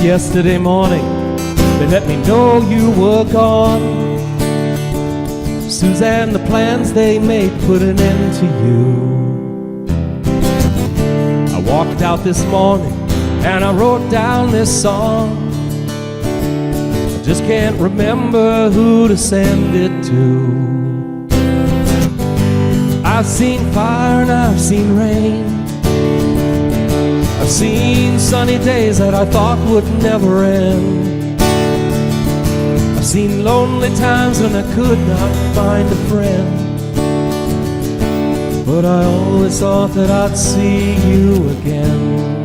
Just yesterday morning, they let me know you were gone. Suzanne, the plans they made put an end to you. I walked out this morning and I wrote down this song. I just can't remember who to send it to. I've seen fire and I've seen rain. I've seen sunny days that I thought would never end. I've seen lonely times when I could not find a friend. But I always thought that I'd see you again.